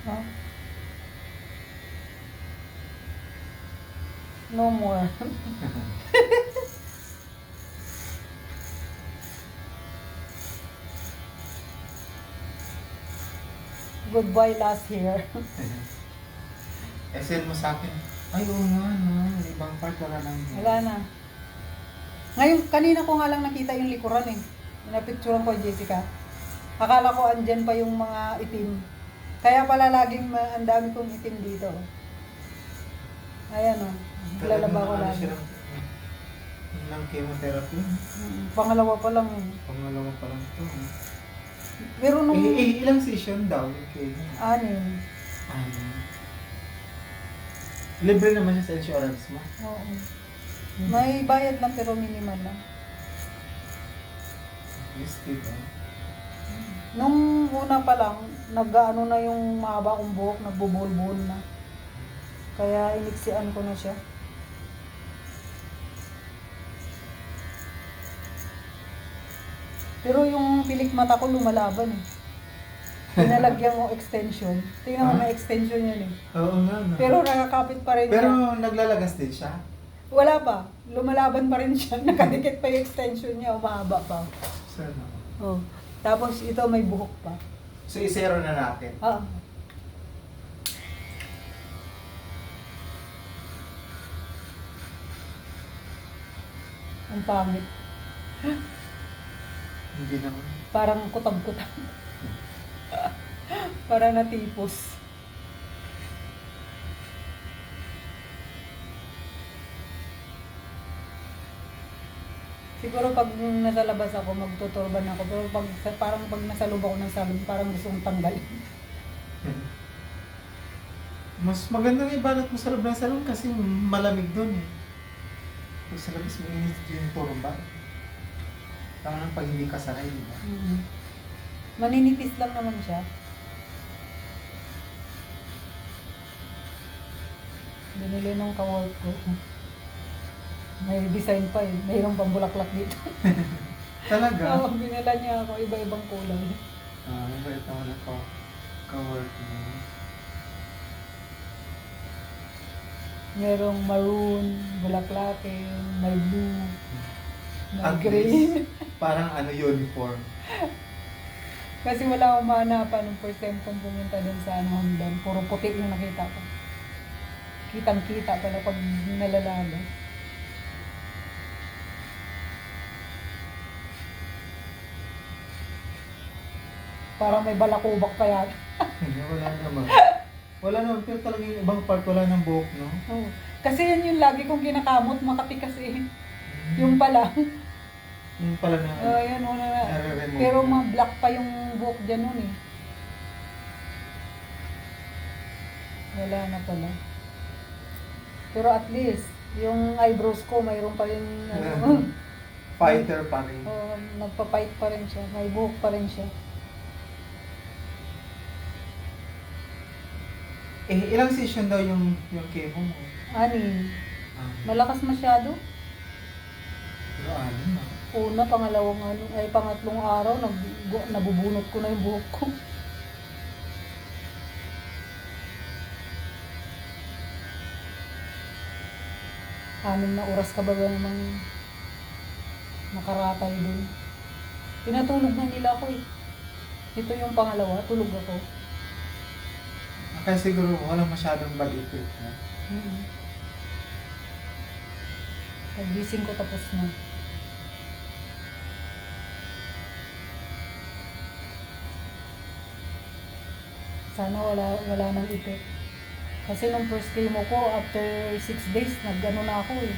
No? No more. Goodbye last year. Send mo sa akin. Ay, oo nga, no. Ibang part wala nang... Wala na. Ngayon, kanina ko nga lang nakita yung likuran eh. Napicturean ko Jessica. Akala ko andyan pa yung mga itim. Kaya pala laging ang dami kong itim dito. Ayan o. Lalaba ko Talagang ano lagi. siya ng chemotherapy. Pangalawa pa lang. Pangalawa pa lang ito. Pero nung Ilang session daw? Okay. 6. Ano? Libre naman siya sa insurance mo? Oo. May bayad lang pero minimal lang. Yes, diba? Nung una pa lang, nag-ano na yung mahaba kong buhok, nagbubulbul na. Kaya iniksian ko na siya. Pero yung pilik mata ko lumalaban eh. Pinalagyan mo extension. Tingnan mo, may extension yan eh. Oo nga, no. Pero nakakapit pa rin Pero siya. naglalagas din siya? Wala pa. Lumalaban pa rin siya. Nakadikit pa yung extension niya. Umahaba pa. Sana. Oh. Tapos ito may buhok pa. So, isero na natin. Ah. Ang pangit. Hindi naman. Parang kutab-kutab. Para natipos. Siguro pag nasa labas ako, magtuturban ako. Pero parang pag nasa loob ako ng salon, parang gusto kong tanggalin. Mas magandang ibanat mo sa loob ng salon kasi malamig doon eh. Pag sa labas mo init yung turba. Parang pag hindi ka sanay, di ba? Maninipis lang naman siya. Binili nung kawork ko. May design pa eh. Mayroong pambulaklak dito. Talaga? Oo, binila niya ako. Iba-ibang kulay. Mabait naman ako. Ka-work mo. Merong maroon, bulaklakin, may blue, may At green. least, parang ano, uniform. Kasi wala akong mahanapan nung first time kong pumunta dun sa Hondan. Puro puti yung nakita ko. Kitang-kita pala pag nalalabas. Parang may balakubak pa yata. Wala naman. Wala naman, pero talaga yung ibang part wala ng buhok, no? Oo. Kasi yan yung lagi kong kinakamot, Makati kasi. Yung pala. Yung pala na, Yun, una na. nare-remove Pero na. mga black pa yung buhok dyan nun eh. Wala na pala. Pero at least, yung eyebrows ko, mayroon pa rin, Fighter pa rin. nagpa-fight pa rin siya. May buhok pa rin siya. Ilang session daw yung chemo mo? 6. Malakas masyado. Pero alam na. Una, pangatlong araw, nabubunot ko na yung buhok ko. Anim na oras ka ba namang nakaratay dun? Pinatulog na nila ako eh. Ito yung pangalawa, tulog ako. Kaya siguro walang masyadong bad effect na. Pagising ko tapos na. Sana wala nang effect. Kasi nung first chemo ko, after 6 days, nag-ano na ako eh.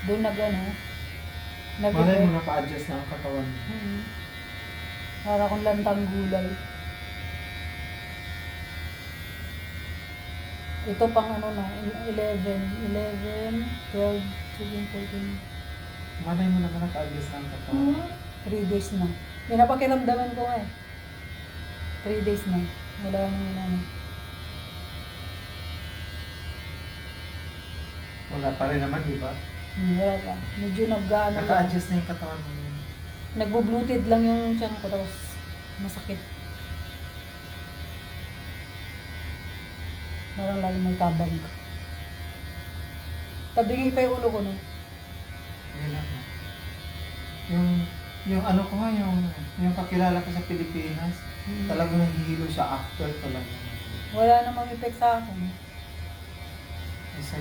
Doon Malay mo naka-adjust na ang katawan mo. Para akong lantang gulay. Ito pang ano na, 11, 12, 13, 14. Malay mo naman naka-adjust na ang katawan. 3 days na. Pinapakiramdaman ko nga eh. 3 days na. Wala nang ano. Wala pa rin naman, di ba? Wala pa. Medyo nag-ano lang. Naka-adjust na yung katawan mo. Nagbo-bloated lang yung tiyan ko tapos masakit. Parang lalo may tabang. Tabingi pa yung ulo ko, no? Yun ako. Yung ano ko nga, yung kakilala ko sa Pilipinas, talagang nahihilo siya after talaga. Wala namang effect sa akin. Isa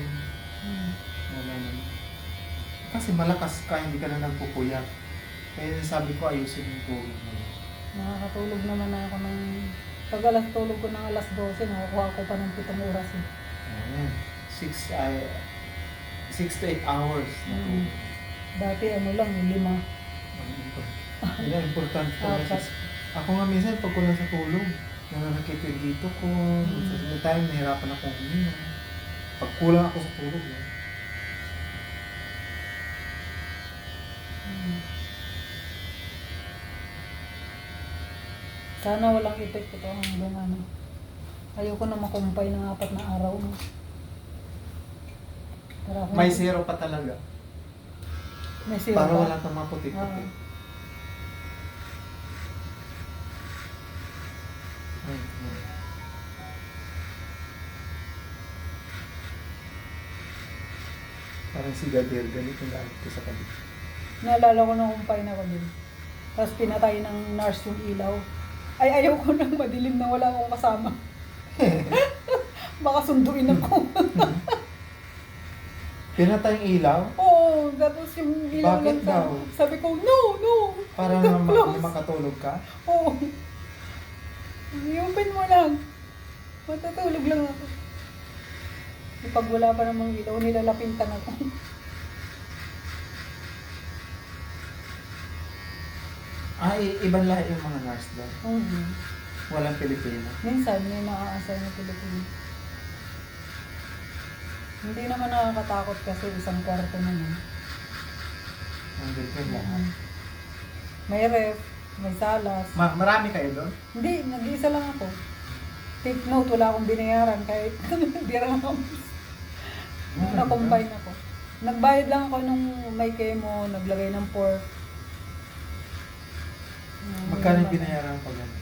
Hmm. wala naman. Kasi malakas ka, hindi ka na nagpupuyat. Kaya sabi ko, ayusin yung tulog mo. Nakakatulog naman ako ng... Pag alas tulog ko ng alas 12, nakakuha ko pa ng 7 oras eh. Ayan. 6 to 8 hours. Mm. Dati ano lang, yung 5. Yan ang importante talaga. Apat. Ako nga minsan, pag kulang sa tulog, nananakit yung dito ko. Sa time, nahirapan akong huminga. Pag kulang ako sa tulog, Sana walang effect ito hanggang ano. Ayoko na makumpay ng 4 na araw. No? Para ako may zero pa talaga. may zero Para pa. wala kang maputi-puti. Oo. Ay, parang si Gabriel, ganito yung gamit ko sa kanila. Naalala ko na kumpay na ko din. Tapos pinatay ng nurse yung ilaw. Ay, ayaw ko nang madilim na wala akong kasama. Baka sunduin ako. Pinatay yung ilaw? Oo, tapos yung ilaw Bakit lang sa... daw? Sabi ko, no, no. Para Don't close. makatulog ka? Oo. I-open mo lang. Matutulog lang ako. Pag wala pa namang ilaw, nilalapintan ako. Ay, ibang lahi yung mga nurse doon. Walang Pilipino. Minsan, may naka-assign na Pilipino. Hindi naman nakakatakot kasi isang kwarto naman. Ang ganito lahat. May ref, may salas. Marami kayo doon? Hindi, nag-iisa lang ako. Take note, wala akong binayaran kahit dirhams. Na-combine ako. Nagbayad lang ako nung may chemo, naglagay ng pork. Magkano yung binayaran pa gano'n?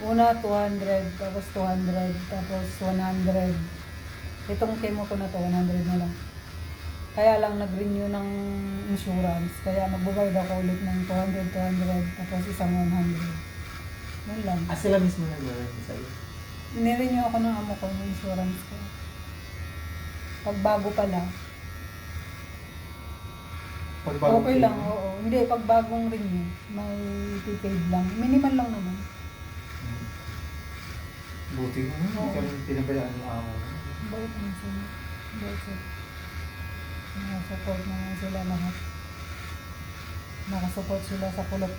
Una 200, tapos 200, tapos 100. Itong chemo ko na to, 100 na lang. Kaya lang nag-renew ng insurance. Kaya magbabayad ako ulit ng 200, 200, tapos isang 100. Yun lang. Sila mismo nag-renew sa'yo? Nirenew ako ng amo ko, ng insurance ko. Pagbago pala. Pagbago Okay lang, oo. Hindi, pagbagong renew, may prepaid lang. Minimal lang naman. Buti mo, hindi ka rin pinabayaan ng amo. Bakit ang sino? Bakit? Nakasupport naman sila lahat. Nakasupport sila sa kulot.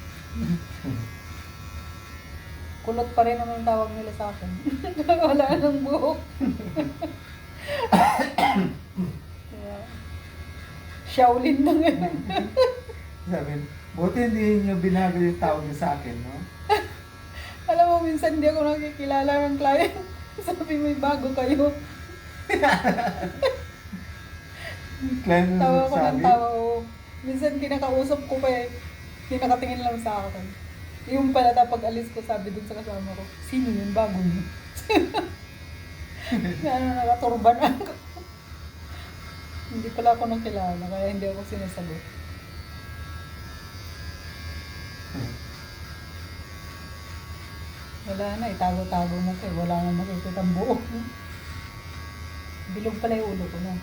Kulot pa rin naman yung tawag nila sa akin. Wala nang buhok. Kaya, Shaolin na ngayon. Sabi, buti hindi nyo binago yung tawag nyo sa akin, no? Alam mo, minsan hindi ako nakikilala ng client. Sabi, may bago kayo. Client mo Tawa ko ng sabi? tawa ko. Minsan kinakausap ko pa eh. Kinakatingin lang sa akin. Yung pala tapag alis ko, sabi dun sa kasama ko, sino yun? Bago niyo. Ano, nakaturban ako. Hindi pala ako nakilala, kaya hindi ako sinasagot. Wala na, itago-tago mo ko eh. Wala na makikita ang buo. Bilog pala yung ulo ko na.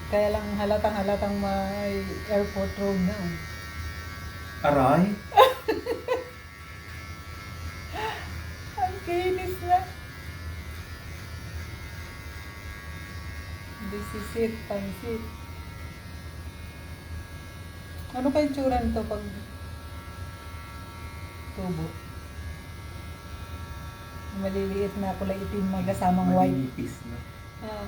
Kaya lang halatang may airport road na. Oh. Aray? Ang kinis na. This is it, pansit. Ano kayong tsura nito pag tubo? Maliliit na kulay itim, may kasamang white. Manipis, no? Ah.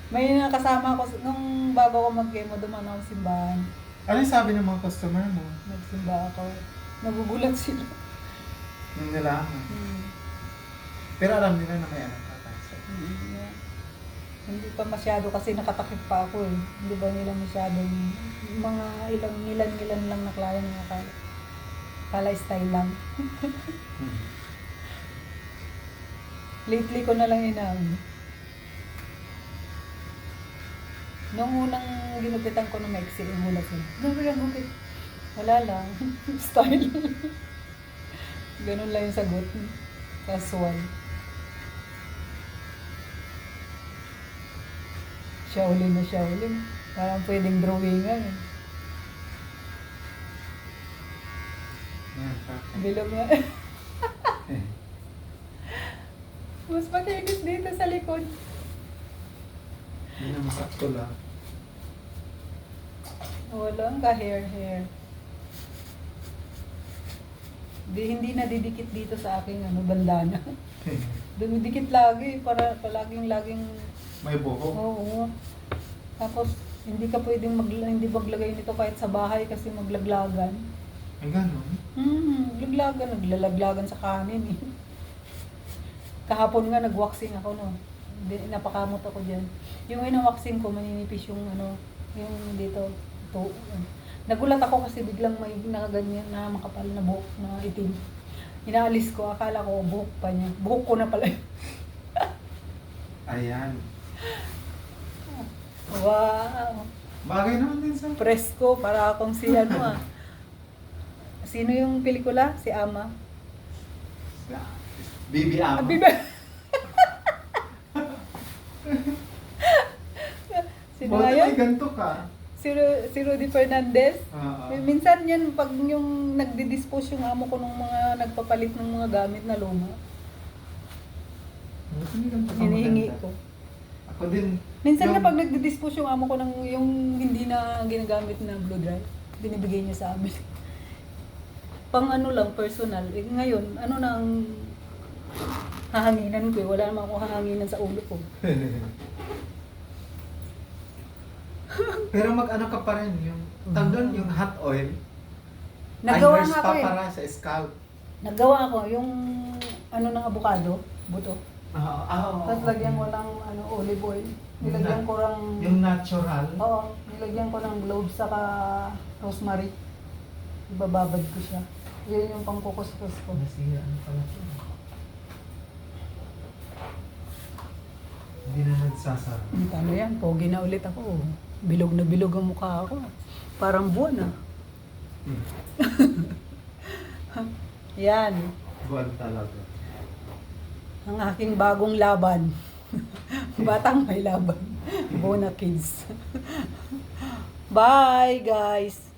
May nakasama ko, nung bago ko mag-chemo, dumaan ako sa simbahan. Ano yung sabi ng mga customer mo? Nagsimba ako. Nagugulat sila. Yung nila. Pero alam nila na may anak ka. Yeah. Hindi pa masyado kasi nakatakip pa ako eh. Hindi ba nila masyadong mga ilan lang na klase mga kala style lang. Lately ko na lang inaawin. Nung unang ginupitan ko ng Mexi, yung hula ko. Grabe lang gupit. Wala lang. Style. Ganun lang yung sagot. Casual. Shaolin na Shaolin. Parang pwedeng drawingan. Eh. Yan, perfect. Bilog nga. Mas makinis dito sa likod. Hindi na masakto lang. Walang ka-hair. Hindi na didikit dito sa aking bandana. Dumidikit lagi para laging May buhok. oo. Tapos hindi ka pwedeng hindi maglagay nito kahit sa bahay kasi maglaglagan. Ay, ganun. Naglalaglagan sa kanin eh. Kahapon nga nag-waxing ako no. Napakamot ako diyan. Yung ina-waxing ko maninipis yung yung dito. To, nagulat ako kasi biglang may nakaganyan na makapal na buhok na itim. Inaalis ko, akala ko buhok pa niya. Buhok ko na pala. Ayan. Wow! Bagay naman din sa... Presko, para akong si Sino yung pelikula? Si Ama. Bibi Ama. Biba! Sino nga Buti yun? may ganito ka. Si Rudy Fernandez. Oo. Minsan yan, pag yung nagdi-dispose yung amo ko ng mga nagpapalit ng mga gamit na luma, Buti may ganito ka hinihingi maganda. ko. Ako din. Minsan yung- nga pag nagdi-dispose yung amo ko ng yung hindi na ginagamit na blue dry, binibigay niya sa amin. Pang lang, personal. Eh, ngayon, na ang hahanginan ko eh. Wala naman akong hahanginan sa ulo ko. Pero mag-ano ka pa rin, yung tanggal yung hot oil. Nagawa Liners nga pa ako eh. para sa scalp. Nagawa ako yung ng avocado, buto. Oo. Tapos lagyan ko ng olive oil. Nilagyan ko ng Yung natural. Oo, nilagyan ko ng cloves saka rosemary. Ibababad ko siya. Yan yung pangkukuskus ko. Nasira, ano pala ito? Hindi na nagsasara. Ano yan? Pogi na ulit ako. Bilog na bilog ang mukha ako. Parang buwan ah. Yan. Buwan talaga. Ang aking bagong laban. Batang may laban. Bona Kids. Bye guys!